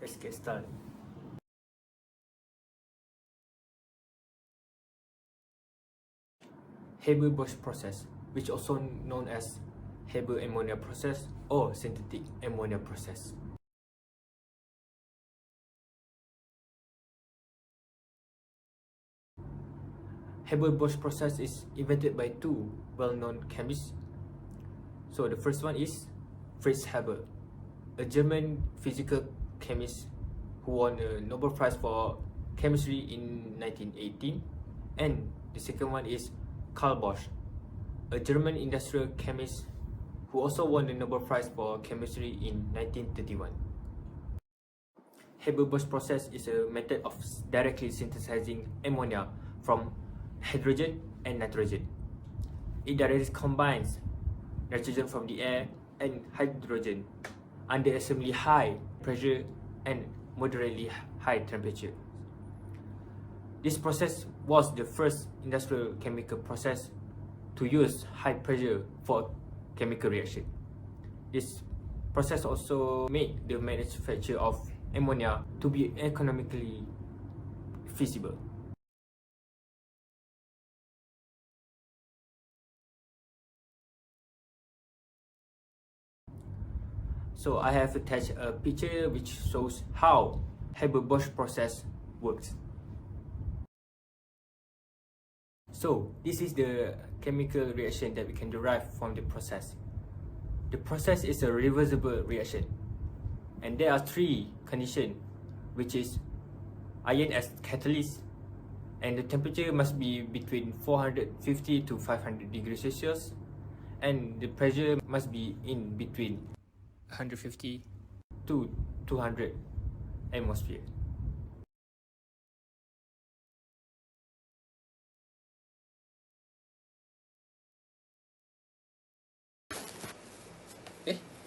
Let's get started. Haber-Bosch process, which also known as Haber ammonia process or synthetic ammonia process. Haber-Bosch process is invented by two well-known chemists. So the first one is Fritz Haber, a German physical chemist who won a Nobel Prize for Chemistry in 1918, and the second one is Carl Bosch, a German industrial chemist who also won the Nobel Prize for Chemistry in 1931. Haber-Bosch process is a method of directly synthesizing ammonia from hydrogen and nitrogen. It directly combines nitrogen from the air and hydrogen under extremely high pressure and moderately high temperature. This process was the first industrial chemical process to use high pressure for chemical reaction. This process also made the manufacture of ammonia to be economically feasible. So I have attached a picture which shows how Haber-Bosch process works. So this is the chemical reaction that we can derive from the process. The process is a reversible reaction, and there are three conditions, which is iron as catalyst, and the temperature must be between 450 to 500 degrees Celsius, and the pressure must be in between 150 to 200 atmosphere.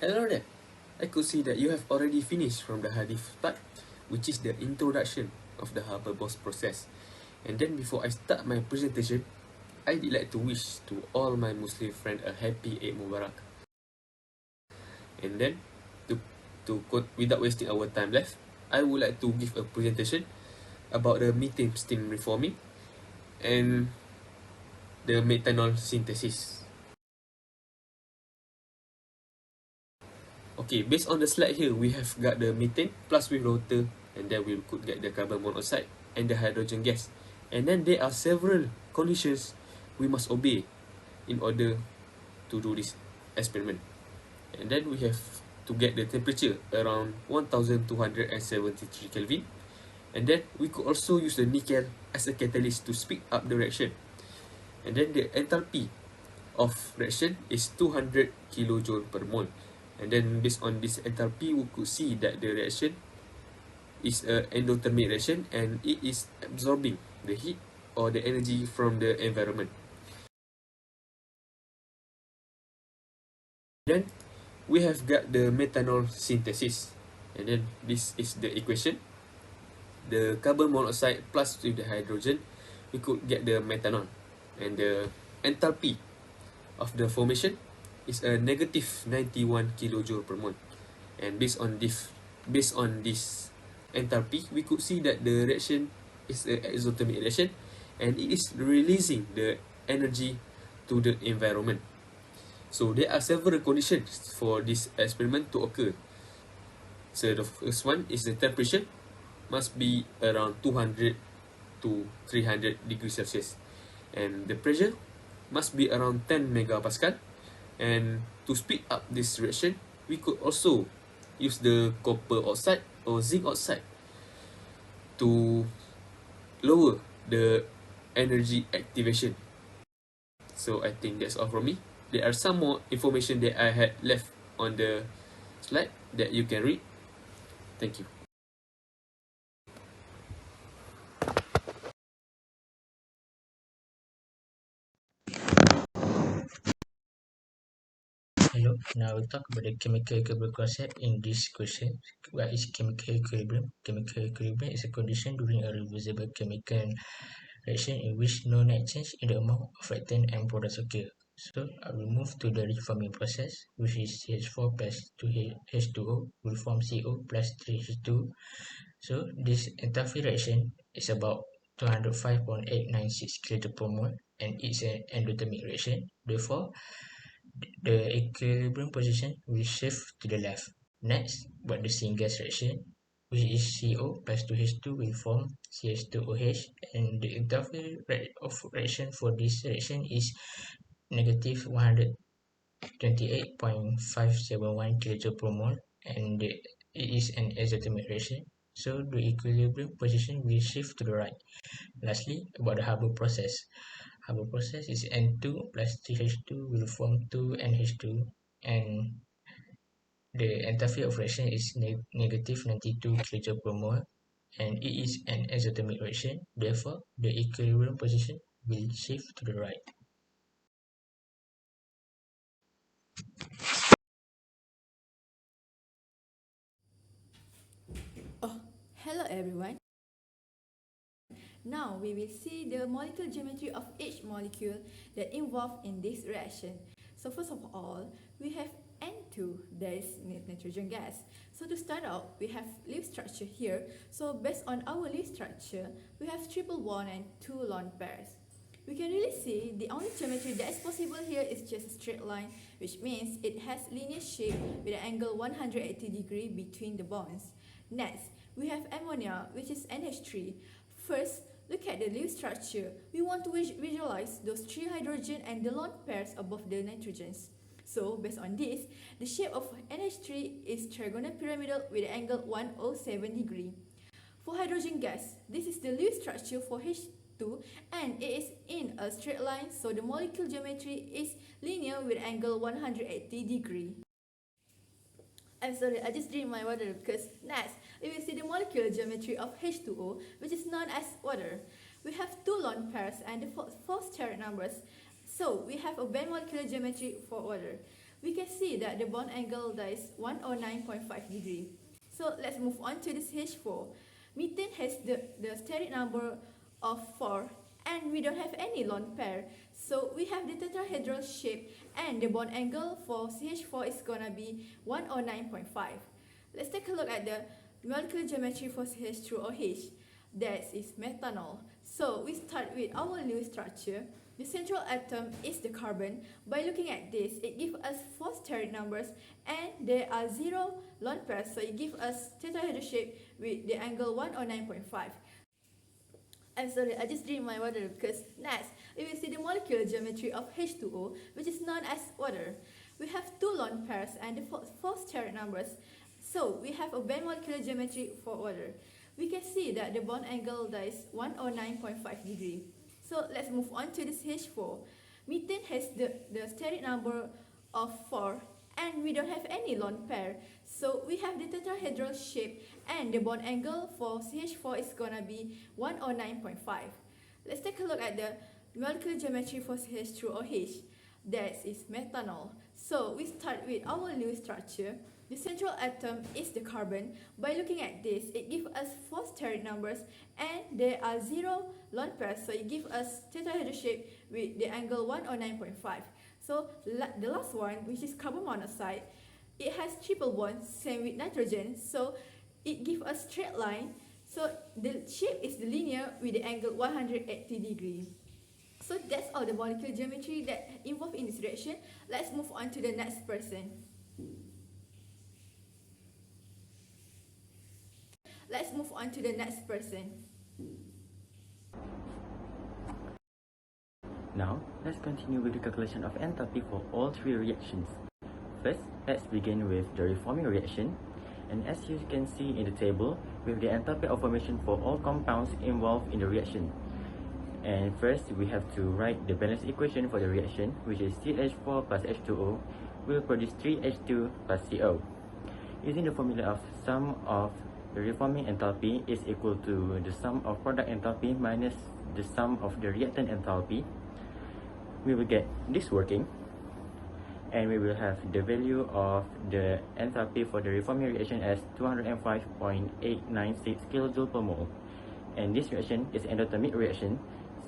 Hello there. I could see that you have already finished from the hadith part, which is the introduction of the Haber-Bosch process. And then before I start my presentation, I'd like to wish to all my Muslim friends a happy Eid Mubarak. And then, without wasting our time left, I would like to give a presentation about the methane steam reforming and the methanol synthesis. Okay, based on the slide here, we have got the methane plus with water, and then we could get the carbon monoxide and the hydrogen gas. And then there are several conditions we must obey in order to do this experiment. And then we have to get the temperature around 1273 Kelvin. And then we could also use the nickel as a catalyst to speed up the reaction. And then the enthalpy of reaction is 200 kilojoule per mole. And then based on this enthalpy, we could see that the reaction is an endothermic reaction, and it is absorbing the heat or the energy from the environment. Then we have got the methanol synthesis, and then this is the equation. The carbon monoxide plus with the hydrogen, we could get the methanol, and the enthalpy of the formation is a negative 91 kilojoule per mole. And based on this enthalpy, we could see that the reaction is an exothermic reaction, and it is releasing the energy to the environment. So there are several conditions for this experiment to occur. So the first one is the temperature must be around 200 to 300 degrees Celsius, and the pressure must be around 10 megapascal. And to speed up this reaction, we could also use the copper oxide or zinc oxide to lower the energy activation. So I think that's all from me. There are some more information that I had left on the slide that you can read. Thank you. Hello, now we'll talk about the chemical equilibrium concept in this question. What is chemical equilibrium? Chemical equilibrium is a condition during a reversible chemical reaction in which no net change in the amount of reactant and products occur. So I will move to the reforming process, which is CH4 plus 2H2O will form CO plus 3H2. So this enthalpy reaction is about 205.896 kg per mole and it's an endothermic reaction. Therefore, the equilibrium position will shift to the left. Next, but the syngas reaction, which is CO plus 2H2 will form CH2OH, and the enthalpy of reaction for this reaction is negative 128.571 kg per mole, and it is an exothermic reaction. So the equilibrium position will shift to the right. Lastly, about the Haber process. Haber process is N2 plus 3H2 will form 2NH2, and the enthalpy of reaction is negative 92 kg per mole, and it is an exothermic reaction. Therefore, the equilibrium position will shift to the right. Hello everyone. Now we will see the molecular geometry of each molecule that involved in this reaction. So first of all, we have N2, that is nitrogen gas. So to start out, we have leaf structure here. So based on our leaf structure, we have triple bond and two lone pairs. We can really see the only geometry that is possible here is just a straight line, which means it has linear shape with an angle 180 degree between the bonds. Next, we have ammonia, which is NH3. First, look at the leaf structure. We want to visualize those three hydrogen and the lone pairs above the nitrogens. So, based on this, the shape of NH3 is trigonal pyramidal with an angle 107 degree. For hydrogen gas, this is the leaf structure for H2 and it is in a straight line, so the molecule geometry is linear with an angle 180 degree. I'm sorry, I just drink my water because next, we will see the molecular geometry of H2O, which is known as water. We have two lone pairs and the four steric numbers. So, we have a band molecular geometry for water. We can see that the bond angle is 109.5 degree. So, let's move on to this H4. Methane has the steric number of 4 and we don't have any lone pair. So we have the tetrahedral shape and the bond angle for CH4 is gonna be 109.5. Let's take a look at the molecular geometry for CH2OH. That is methanol. So we start with our Lewis structure. The central atom is the carbon. By looking at this, it gives us 4 steric numbers and there are 0 lone pairs, so it gives us tetrahedral shape with the angle 109.5. I'm sorry, I just drink my water because next, we will see the molecular geometry of H2O, which is known as water. We have two lone pairs and the four steric numbers. So we have a band molecular geometry for water. We can see that the bond angle is 109.5 degree. So let's move on to this H4. Methane has the steric number of 4 and we don't have any lone pair. So we have the tetrahedral shape and the bond angle for CH4 is gonna be 109.5. Let's take a look at the molecular geometry for CH2OH. That is methanol. So we start with our Lewis structure. The central atom is the carbon. By looking at this, it gives us 4 steric numbers and there are 0 lone pairs, so it gives us tetrahedral shape with the angle 109.5. So the last one, which is carbon monoxide, it has triple bond, same with nitrogen, so it gives us straight line. So the shape is linear with the angle 180 degree. So that's all the molecular geometry that involved in this reaction. Let's move on to the next person. Let's move on to the next person. Now, let's continue with the calculation of enthalpy for all three reactions. First, let's begin with the reforming reaction. And as you can see in the table, we have the enthalpy of formation for all compounds involved in the reaction. And first, we have to write the balance equation for the reaction, which is CH4 plus H2O will produce 3H2 plus CO. Using the formula of sum of the reforming enthalpy is equal to the sum of product enthalpy minus the sum of the reactant enthalpy. We will get this working, and we will have the value of the enthalpy for the reforming reaction as 205.896 kJ per mole. And this reaction is endothermic reaction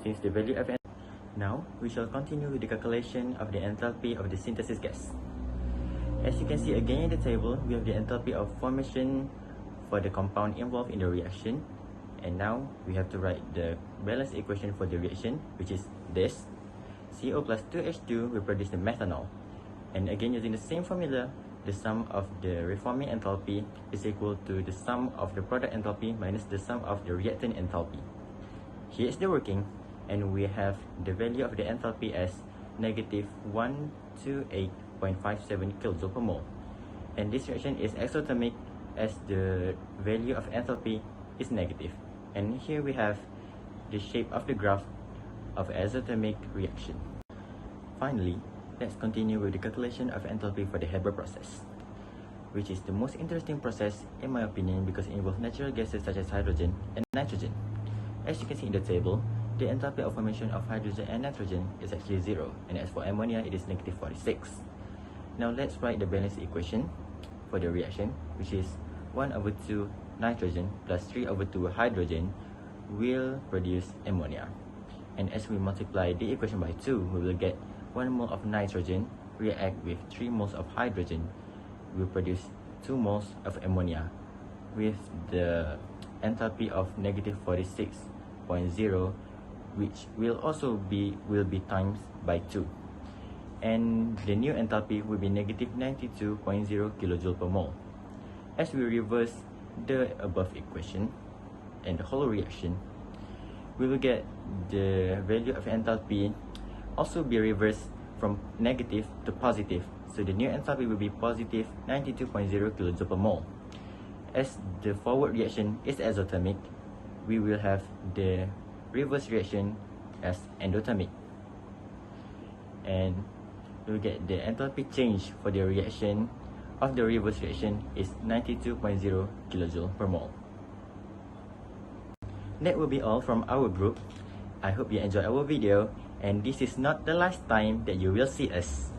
since the value of Now, we shall continue with the calculation of the enthalpy of the synthesis gas. As you can see again in the table, we have the enthalpy of formation for the compound involved in the reaction. And now, we have to write the balance equation for the reaction, which is this. CO plus 2H2 will produce the methanol. And again, using the same formula, the sum of the reforming enthalpy is equal to the sum of the product enthalpy minus the sum of the reactant enthalpy. Here is the working, and we have the value of the enthalpy as negative 128.57 kJ per mole. And this reaction is exothermic as the value of enthalpy is negative. And here we have the shape of the graph of exothermic reaction. Finally, let's continue with the calculation of enthalpy for the Haber process, which is the most interesting process in my opinion because it involves natural gases such as hydrogen and nitrogen. As you can see in the table, the enthalpy of formation of hydrogen and nitrogen is actually 0, and as for ammonia, it is negative 46. Now let's write the balance equation for the reaction, which is 1/2 nitrogen plus 3/2 hydrogen will produce ammonia. And as we multiply the equation by 2, we will get 1 mole of nitrogen react with 3 moles of hydrogen will produce 2 moles of ammonia with the enthalpy of negative 46.0, which will be times by 2. And the new enthalpy will be negative 92.0 kJ per mole. As we reverse the above equation and the whole reaction, we will get the value of enthalpy also be reversed from negative to positive. So the new enthalpy will be positive 92.0 kJ per mole. As the forward reaction is exothermic, we will have the reverse reaction as endothermic. And we will get the enthalpy change for the reaction of the reverse reaction is 92.0 kJ per mole. That will be all from our group. I hope you enjoyed our video, and this is not the last time that you will see us.